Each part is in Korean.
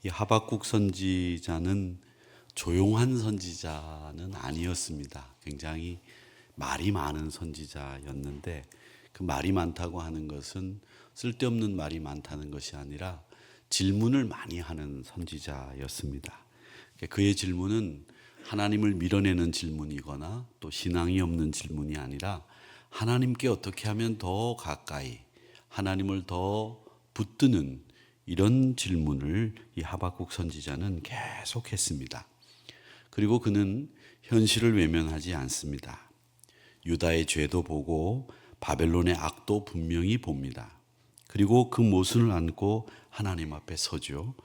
이 하박국 선지자는 조용한 선지자는 아니었습니다. 굉장히 말이 많은 선지자였는데 그 말이 많다고 하는 것은 쓸데없는 말이 많다는 것이 아니라 질문을 많이 하는 선지자였습니다. 그의 질문은 하나님을 밀어내는 질문이거나 또 신앙이 없는 질문이 아니라 하나님께 어떻게 하면 더 가까이 하나님을 더 붙드는 이런 질문을 이 하박국 선지자는 계속했습니다. 그리고 그는 현실을 외면하지 않습니다. 유다의 죄도 보고 바벨론의 악도 분명히 봅니다. 그리고 그 모순을 안고 하나님 앞에 서죠.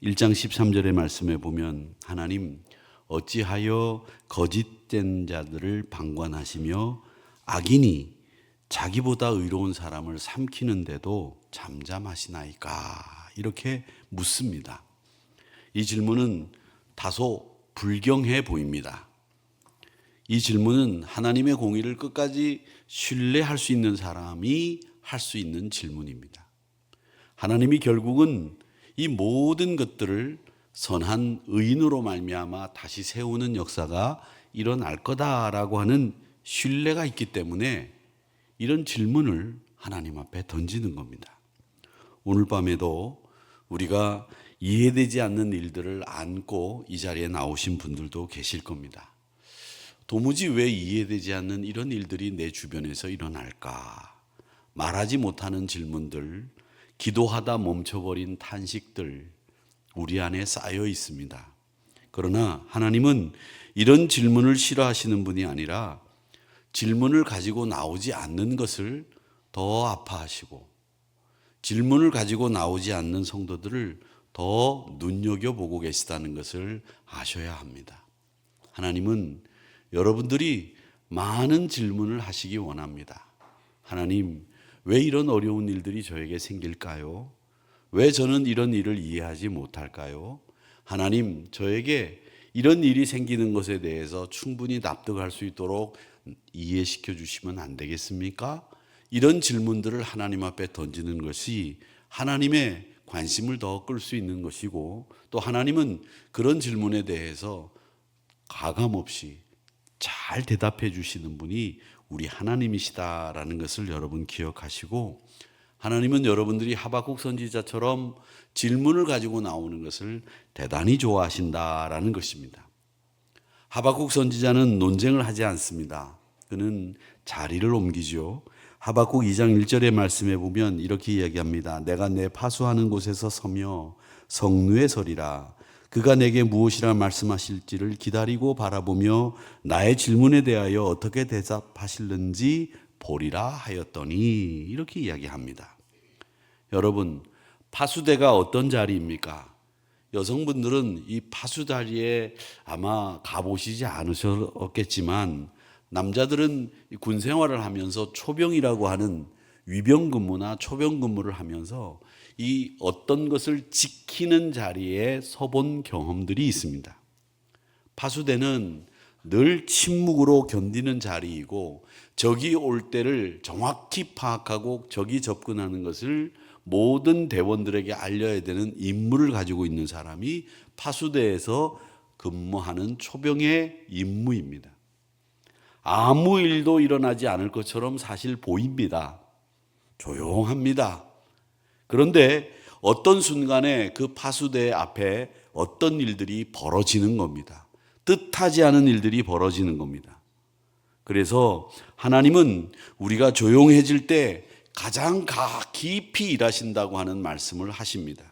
1장 13절의 말씀에 보면 하나님 어찌하여 거짓된 자들을 방관하시며 악인이 자기보다 의로운 사람을 삼키는데도 잠잠하시나이까 이렇게 묻습니다. 이 질문은 다소 불경해 보입니다. 이 질문은 하나님의 공의를 끝까지 신뢰할 수 있는 사람이 할 수 있는 질문입니다. 하나님이 결국은 이 모든 것들을 선한 의인으로 말미암아 다시 세우는 역사가 일어날 거다라고 하는 신뢰가 있기 때문에 이런 질문을 하나님 앞에 던지는 겁니다. 오늘 밤에도 우리가 이해되지 않는 일들을 안고 이 자리에 나오신 분들도 계실 겁니다. 도무지 왜 이해되지 않는 이런 일들이 내 주변에서 일어날까? 말하지 못하는 질문들, 기도하다 멈춰버린 탄식들, 우리 안에 쌓여 있습니다. 그러나 하나님은 이런 질문을 싫어하시는 분이 아니라 질문을 가지고 나오지 않는 것을 더 아파하시고 질문을 가지고 나오지 않는 성도들을 더 눈여겨보고 계시다는 것을 아셔야 합니다. 하나님은 여러분들이 많은 질문을 하시기 원합니다. 하나님, 왜 이런 어려운 일들이 저에게 생길까요? 왜 저는 이런 일을 이해하지 못할까요? 하나님, 저에게 이런 일이 생기는 것에 대해서 충분히 납득할 수 있도록 이해시켜 주시면 안 되겠습니까? 이런 질문들을 하나님 앞에 던지는 것이 하나님의 관심을 더 끌 수 있는 것이고 또 하나님은 그런 질문에 대해서 가감없이 잘 대답해 주시는 분이 우리 하나님이시다라는 것을 여러분 기억하시고 하나님은 여러분들이 하박국 선지자처럼 질문을 가지고 나오는 것을 대단히 좋아하신다라는 것입니다. 하박국 선지자는 논쟁을 하지 않습니다. 그는 자리를 옮기죠. 하박국 2장 1절의 말씀에 보면 이렇게 이야기합니다. 내가 내 파수하는 곳에서 서며 성루에 서리라. 그가 내게 무엇이라 말씀하실지를 기다리고 바라보며 나의 질문에 대하여 어떻게 대답하실는지 보리라 하였더니 이렇게 이야기합니다. 여러분, 파수대가 어떤 자리입니까? 여성분들은 이 파수 자리에 아마 가보시지 않으셨겠지만 남자들은 군 생활을 하면서 초병이라고 하는 위병 근무나 초병 근무를 하면서 이 어떤 것을 지키는 자리에 서본 경험들이 있습니다. 파수대는 늘 침묵으로 견디는 자리이고 적이 올 때를 정확히 파악하고 적이 접근하는 것을 모든 대원들에게 알려야 되는 임무를 가지고 있는 사람이 파수대에서 근무하는 초병의 임무입니다. 아무 일도 일어나지 않을 것처럼 사실 보입니다. 조용합니다. 그런데 어떤 순간에 그 파수대 앞에 어떤 일들이 벌어지는 겁니다. 뜻하지 않은 일들이 벌어지는 겁니다. 그래서 하나님은 우리가 조용해질 때 가장 깊이 일하신다고 하는 말씀을 하십니다.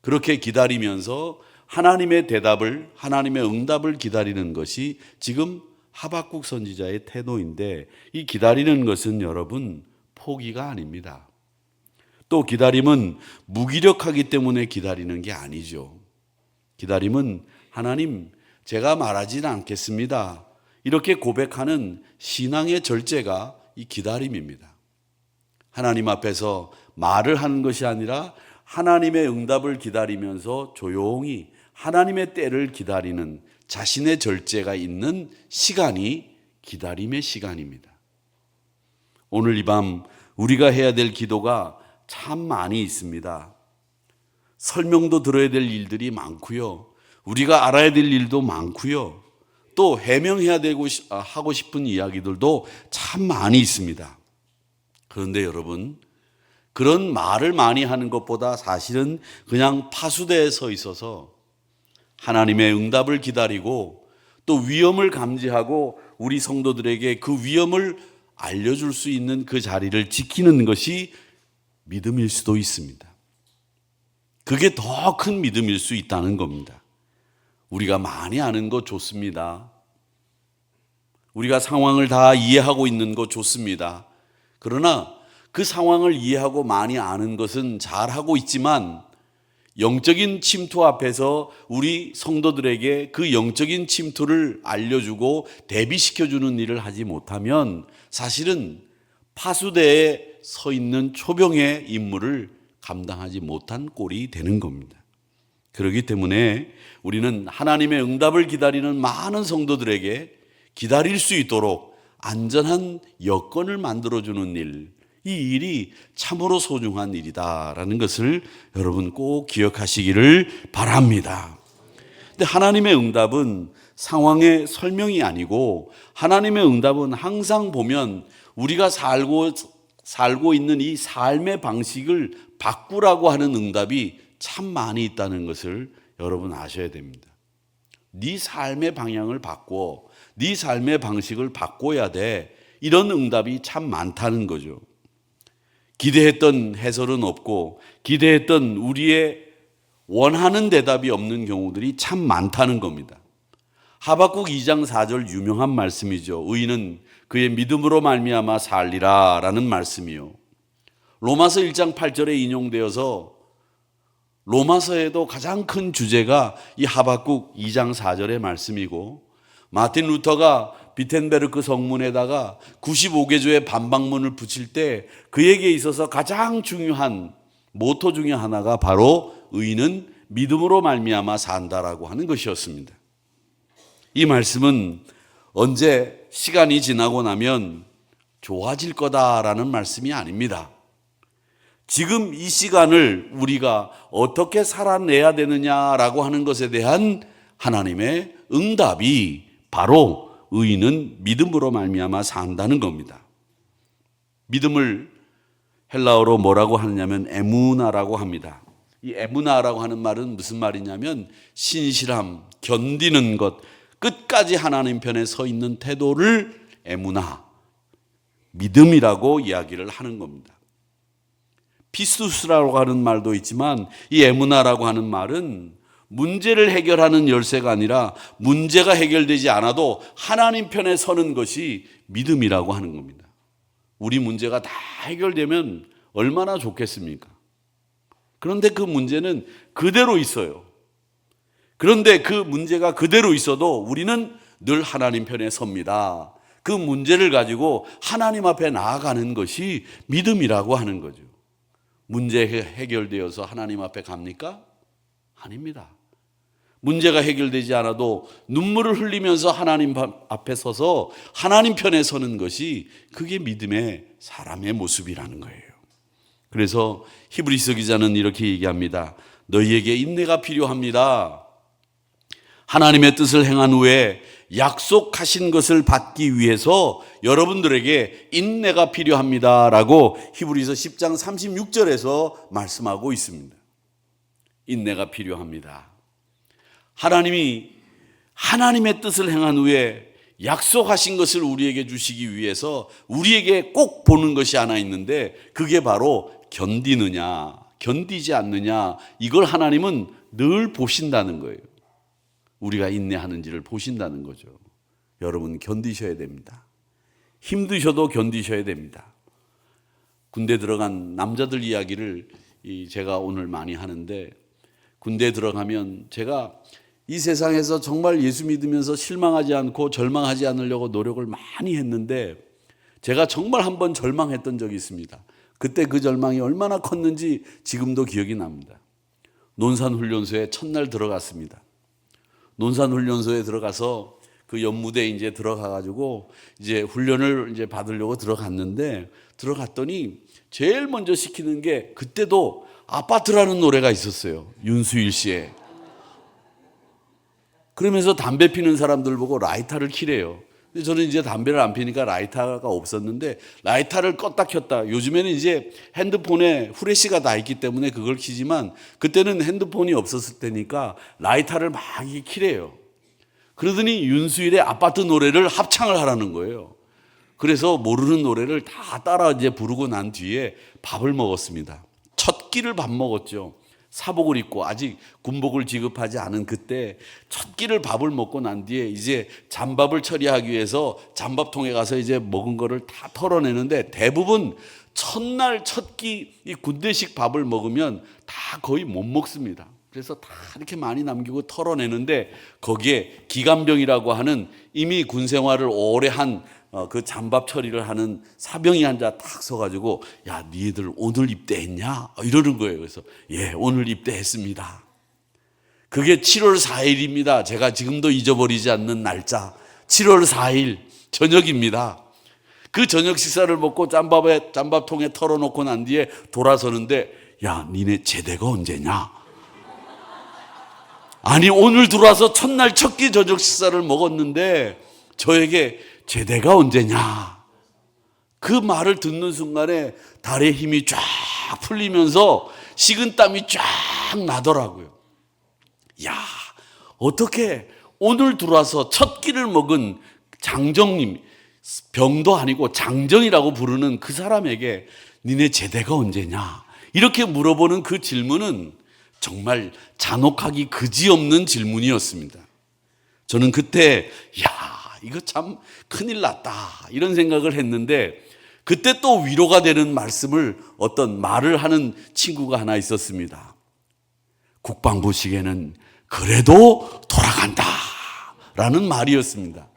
그렇게 기다리면서 하나님의 대답을, 하나님의 응답을 기다리는 것이 지금 하박국 선지자의 태도인데 이 기다리는 것은 여러분 포기가 아닙니다. 또 기다림은 무기력하기 때문에 기다리는 게 아니죠. 기다림은 하나님, 제가 말하지는 않겠습니다. 이렇게 고백하는 신앙의 절제가 이 기다림입니다. 하나님 앞에서 말을 하는 것이 아니라 하나님의 응답을 기다리면서 조용히 하나님의 때를 기다리는 자신의 절제가 있는 시간이 기다림의 시간입니다. 오늘 이 밤 우리가 해야 될 기도가 참 많이 있습니다. 설명도 들어야 될 일들이 많고요. 우리가 알아야 될 일도 많고요. 또 해명해야 되고 하고 싶은 이야기들도 참 많이 있습니다. 그런데 여러분, 그런 말을 많이 하는 것보다 사실은 그냥 파수대에 서 있어서 하나님의 응답을 기다리고 또 위험을 감지하고 우리 성도들에게 그 위험을 알려줄 수 있는 그 자리를 지키는 것이 믿음일 수도 있습니다. 그게 더 큰 믿음일 수 있다는 겁니다. 우리가 많이 아는 거 좋습니다. 우리가 상황을 다 이해하고 있는 거 좋습니다. 그러나 그 상황을 이해하고 많이 아는 것은 잘하고 있지만 영적인 침투 앞에서 우리 성도들에게 그 영적인 침투를 알려주고 대비시켜주는 일을 하지 못하면 사실은 파수대에 서 있는 초병의 임무를 감당하지 못한 꼴이 되는 겁니다. 그렇기 때문에 우리는 하나님의 응답을 기다리는 많은 성도들에게 기다릴 수 있도록 안전한 여건을 만들어주는 일, 이 일이 참으로 소중한 일이다라는 것을 여러분 꼭 기억하시기를 바랍니다. 근데 하나님의 응답은 상황의 설명이 아니고 하나님의 응답은 항상 보면 우리가 살고 있는 이 삶의 방식을 바꾸라고 하는 응답이 참 많이 있다는 것을 여러분 아셔야 됩니다. 네 삶의 방향을 바꿔, 네 삶의 방식을 바꿔야 돼. 이런 응답이 참 많다는 거죠. 기대했던 해설은 없고 기대했던 우리의 원하는 대답이 없는 경우들이 참 많다는 겁니다. 하박국 2장 4절 유명한 말씀이죠. 의인은 그의 믿음으로 말미암아 살리라 라는 말씀이요. 로마서 1장 8절에 인용되어서 로마서에도 가장 큰 주제가 이 하박국 2장 4절의 말씀이고 마틴 루터가 비텐베르크 성문에다가 95개조의 반박문을 붙일 때 그에게 있어서 가장 중요한 모토 중에 하나가 바로 의인은 믿음으로 말미암아 산다라고 하는 것이었습니다. 이 말씀은 언제 시간이 지나고 나면 좋아질 거다라는 말씀이 아닙니다. 지금 이 시간을 우리가 어떻게 살아내야 되느냐라고 하는 것에 대한 하나님의 응답이 바로 의인은 믿음으로 말미암아 산다는 겁니다. 믿음을 헬라어로 뭐라고 하느냐면 에무나라고 합니다. 이 에무나라고 하는 말은 무슨 말이냐면 신실함, 견디는 것, 끝까지 하나님 편에 서 있는 태도를 에무나, 믿음이라고 이야기를 하는 겁니다. 피스투스라고 하는 말도 있지만 이 에무나라고 하는 말은 문제를 해결하는 열쇠가 아니라 문제가 해결되지 않아도 하나님 편에 서는 것이 믿음이라고 하는 겁니다. 우리 문제가 다 해결되면 얼마나 좋겠습니까? 그런데 그 문제는 그대로 있어요. 그런데 그 문제가 그대로 있어도 우리는 늘 하나님 편에 섭니다. 그 문제를 가지고 하나님 앞에 나아가는 것이 믿음이라고 하는 거죠. 문제 해결되어서 하나님 앞에 갑니까? 아닙니다. 문제가 해결되지 않아도 눈물을 흘리면서 하나님 앞에 서서 하나님 편에 서는 것이 그게 믿음의 사람의 모습이라는 거예요. 그래서 히브리서 기자는 이렇게 얘기합니다. 너희에게 인내가 필요합니다. 하나님의 뜻을 행한 후에 약속하신 것을 받기 위해서 여러분들에게 인내가 필요합니다라고 히브리서 10장 36절에서 말씀하고 있습니다. 인내가 필요합니다. 하나님이 하나님의 뜻을 행한 후에 약속하신 것을 우리에게 주시기 위해서 우리에게 꼭 보는 것이 하나 있는데 그게 바로 견디느냐, 견디지 않느냐, 이걸 하나님은 늘 보신다는 거예요. 우리가 인내하는지를 보신다는 거죠. 여러분 견디셔야 됩니다. 힘드셔도 견디셔야 됩니다. 군대 들어간 남자들 이야기를 제가 오늘 많이 하는데 군대에 들어가면 제가 이 세상에서 정말 예수 믿으면서 실망하지 않고 절망하지 않으려고 노력을 많이 했는데 제가 정말 한번 절망했던 적이 있습니다. 그때 그 절망이 얼마나 컸는지 지금도 기억이 납니다. 논산훈련소에 첫날 들어갔습니다. 논산훈련소에 들어가서 그 연무대에 이제 들어가가지고 이제 훈련을 이제 받으려고 들어갔는데 들어갔더니 제일 먼저 시키는 게 그때도 아파트라는 노래가 있었어요. 윤수일 씨의. 그러면서 담배 피는 사람들 보고 라이터를 켜래요. 근데 저는 이제 담배를 안 피니까 라이터가 없었는데 라이터를 껐다 켰다. 요즘에는 이제 핸드폰에 후레쉬가 다 있기 때문에 그걸 켜지만 그때는 핸드폰이 없었을 때니까 라이터를 막 켜래요. 그러더니 윤수일의 아파트 노래를 합창을 하라는 거예요. 그래서 모르는 노래를 다 따라 이제 부르고 난 뒤에 밥을 먹었습니다. 첫 끼를 밥 먹었죠. 사복을 입고 아직 군복을 지급하지 않은 그때 첫 끼를 밥을 먹고 난 뒤에 이제 잠밥을 처리하기 위해서 잠밥통에 가서 이제 먹은 거를 다 털어내는데 대부분 첫날 첫 끼 이 군대식 밥을 먹으면 다 거의 못 먹습니다. 그래서 다 이렇게 많이 남기고 털어내는데 거기에 기관병이라고 하는 이미 군 생활을 오래 한 그 잠밥 처리를 하는 사병이 앉아 탁 서가지고 야, 니들 오늘 입대했냐? 이러는 거예요. 그래서 예, 오늘 입대했습니다. 그게 7월 4일입니다. 제가 지금도 잊어버리지 않는 날짜. 7월 4일 저녁입니다. 그 저녁 식사를 먹고 짬밥통에 털어놓고 난 뒤에 돌아서는데 야, 니네 제대가 언제냐? 아니, 오늘 들어와서 첫날 첫 끼 저녁 식사를 먹었는데 저에게 제대가 언제냐? 그 말을 듣는 순간에 다리에 힘이 쫙 풀리면서 식은땀이 쫙 나더라고요. 야, 어떻게 오늘 들어와서 첫 끼를 먹은 장정님, 병도 아니고 장정이라고 부르는 그 사람에게 니네 제대가 언제냐? 이렇게 물어보는 그 질문은 정말 잔혹하기 그지없는 질문이었습니다. 저는 그때 야, 이거 참 큰일 났다 이런 생각을 했는데 그때 또 위로가 되는 말씀을 어떤 말을 하는 친구가 하나 있었습니다. 국방부 시계는 그래도 돌아간다 라는 말이었습니다.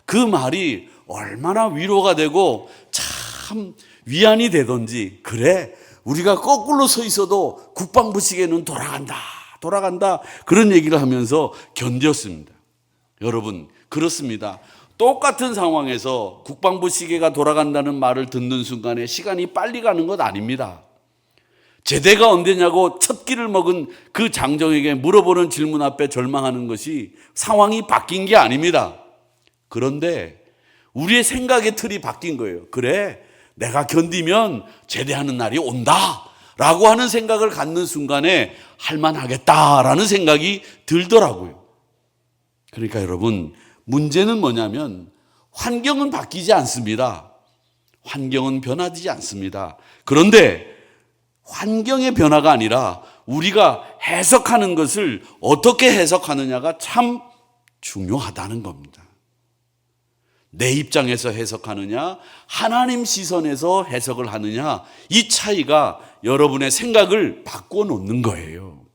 그 말이 얼마나 위로가 되고 참 위안이 되던지 그래 우리가 거꾸로 서 있어도 국방부 시계는 돌아간다 그런 얘기를 하면서 견뎠습니다. 여러분 그렇습니다. 똑같은 상황에서 국방부 시계가 돌아간다는 말을 듣는 순간에 시간이 빨리 가는 것 아닙니다. 제대가 언제냐고 첫 끼를 먹은 그 장정에게 물어보는 질문 앞에 절망하는 것이 상황이 바뀐 게 아닙니다. 그런데 우리의 생각의 틀이 바뀐 거예요. 그래, 내가 견디면 제대하는 날이 온다 라고 하는 생각을 갖는 순간에 할만하겠다라는 생각이 들더라고요. 그러니까 여러분, 문제는 뭐냐면 환경은 바뀌지 않습니다. 환경은 변하지 않습니다. 그런데 환경의 변화가 아니라 우리가 해석하는 것을 어떻게 해석하느냐가 참 중요하다는 겁니다. 내 입장에서 해석하느냐, 하나님 시선에서 해석을 하느냐, 이 차이가 여러분의 생각을 바꿔놓는 거예요.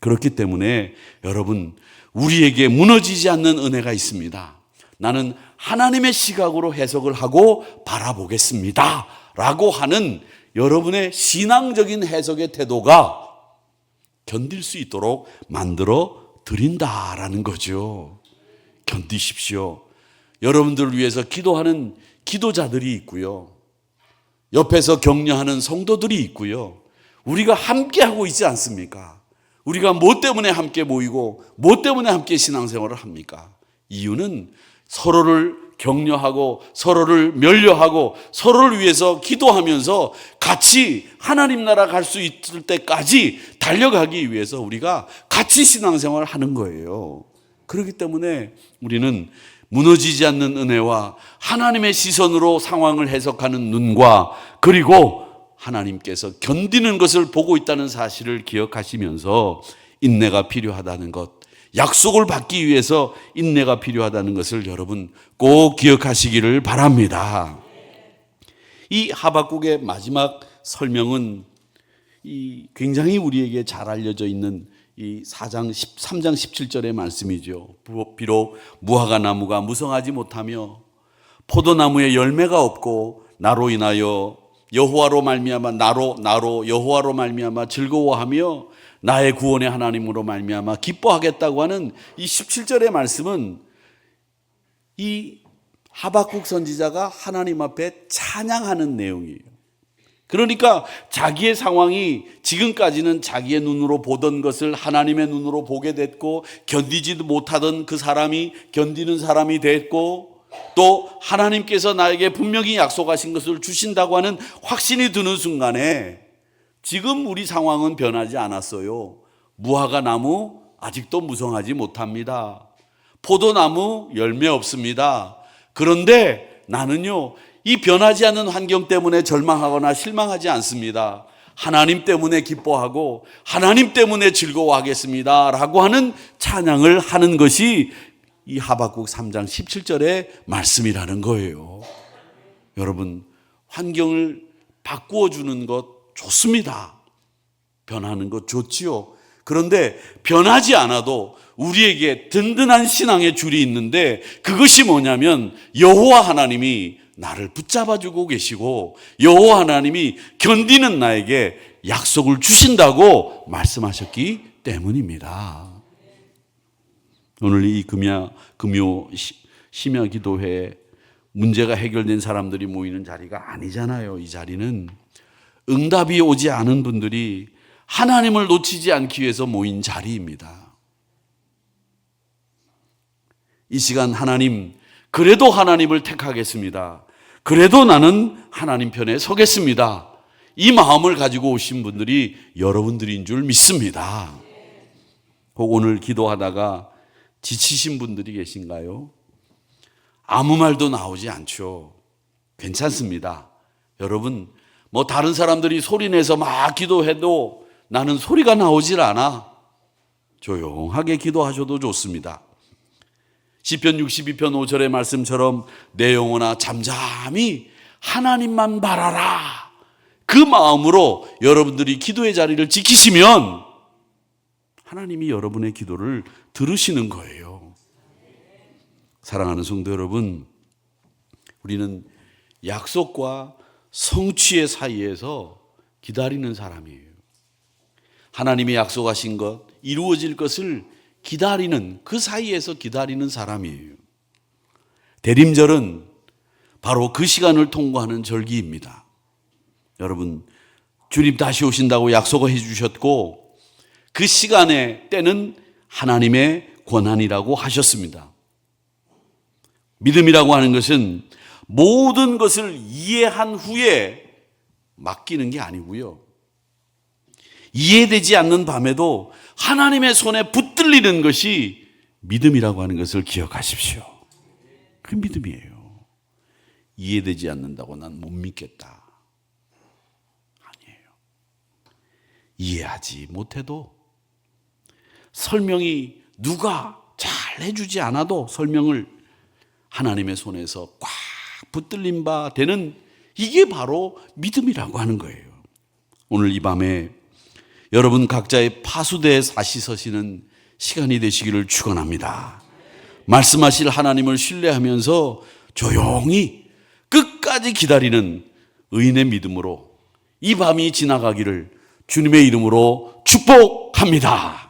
그렇기 때문에 여러분, 우리에게 무너지지 않는 은혜가 있습니다. 나는 하나님의 시각으로 해석을 하고 바라보겠습니다 라고 하는 여러분의 신앙적인 해석의 태도가 견딜 수 있도록 만들어 드린다라는 거죠. 견디십시오. 여러분들을 위해서 기도하는 기도자들이 있고요. 옆에서 격려하는 성도들이 있고요. 우리가 함께하고 있지 않습니까? 우리가 뭐 때문에 함께 모이고 뭐 때문에 함께 신앙생활을 합니까? 이유는 서로를 격려하고 서로를 멸려하고 서로를 위해서 기도하면서 같이 하나님 나라 갈 수 있을 때까지 달려가기 위해서 우리가 같이 신앙생활을 하는 거예요. 그렇기 때문에 우리는 무너지지 않는 은혜와 하나님의 시선으로 상황을 해석하는 눈과 그리고 하나님께서 견디는 것을 보고 있다는 사실을 기억하시면서 인내가 필요하다는 것, 약속을 받기 위해서 인내가 필요하다는 것을 여러분 꼭 기억하시기를 바랍니다. 이 하박국의 마지막 설명은 이 굉장히 우리에게 잘 알려져 있는 이 3장 17절의 말씀이죠. 비록 무화과 나무가 무성하지 못하며 포도나무에 열매가 없고 나로 인하여 여호와로 말미암아 나로 여호와로 말미암아 즐거워하며 나의 구원의 하나님으로 말미암아 기뻐하겠다고 하는 이 17절의 말씀은 이 하박국 선지자가 하나님 앞에 찬양하는 내용이에요. 그러니까 자기의 상황이 지금까지는 자기의 눈으로 보던 것을 하나님의 눈으로 보게 됐고, 견디지도 못하던 그 사람이 견디는 사람이 됐고, 또 하나님께서 나에게 분명히 약속하신 것을 주신다고 하는 확신이 드는 순간에 지금 우리 상황은 변하지 않았어요. 무화과 나무 아직도 무성하지 못합니다. 포도나무 열매 없습니다. 그런데 나는요, 이 변하지 않는 환경 때문에 절망하거나 실망하지 않습니다. 하나님 때문에 기뻐하고 하나님 때문에 즐거워하겠습니다 라고 하는 찬양을 하는 것이 이 하박국 3장 17절의 말씀이라는 거예요. 여러분, 환경을 바꾸어 주는 것 좋습니다. 변하는 것 좋지요. 그런데 변하지 않아도 우리에게 든든한 신앙의 줄이 있는데, 그것이 뭐냐면 여호와 하나님이 나를 붙잡아 주고 계시고 여호와 하나님이 견디는 나에게 약속을 주신다고 말씀하셨기 때문입니다. 오늘 이 금요 심야 기도회에 문제가 해결된 사람들이 모이는 자리가 아니잖아요. 이 자리는 응답이 오지 않은 분들이 하나님을 놓치지 않기 위해서 모인 자리입니다. 이 시간 하나님, 그래도 하나님을 택하겠습니다. 그래도 나는 하나님 편에 서겠습니다. 이 마음을 가지고 오신 분들이 여러분들인 줄 믿습니다. 혹 오늘 기도하다가 지치신 분들이 계신가요? 아무 말도 나오지 않죠. 괜찮습니다. 여러분, 뭐 다른 사람들이 소리내서 막 기도해도 나는 소리가 나오질 않아. 조용하게 기도하셔도 좋습니다. 시편 62편 5절의 말씀처럼 내 영혼아 잠잠히 하나님만 바라라. 그 마음으로 여러분들이 기도의 자리를 지키시면 하나님이 여러분의 기도를 들으시는 거예요. 사랑하는 성도 여러분, 우리는 약속과 성취의 사이에서 기다리는 사람이에요. 하나님이 약속하신 것, 이루어질 것을 기다리는, 그 사이에서 기다리는 사람이에요. 대림절은 바로 그 시간을 통과하는 절기입니다. 여러분, 주님 다시 오신다고 약속을 해주셨고 그 시간의 때는 하나님의 권한이라고 하셨습니다. 믿음이라고 하는 것은 모든 것을 이해한 후에 맡기는 게 아니고요, 이해되지 않는 밤에도 하나님의 손에 붙들리는 것이 믿음이라고 하는 것을 기억하십시오. 그 믿음이에요. 이해되지 않는다고 난 못 믿겠다. 아니에요. 이해하지 못해도, 설명이 누가 잘 해주지 않아도 설명을 하나님의 손에서 꽉 붙들린 바 되는, 이게 바로 믿음이라고 하는 거예요. 오늘 이 밤에 여러분 각자의 파수대에 다시 서시는 시간이 되시기를 축원합니다. 말씀하실 하나님을 신뢰하면서 조용히 끝까지 기다리는 의인의 믿음으로 이 밤이 지나가기를 주님의 이름으로 축복합니다.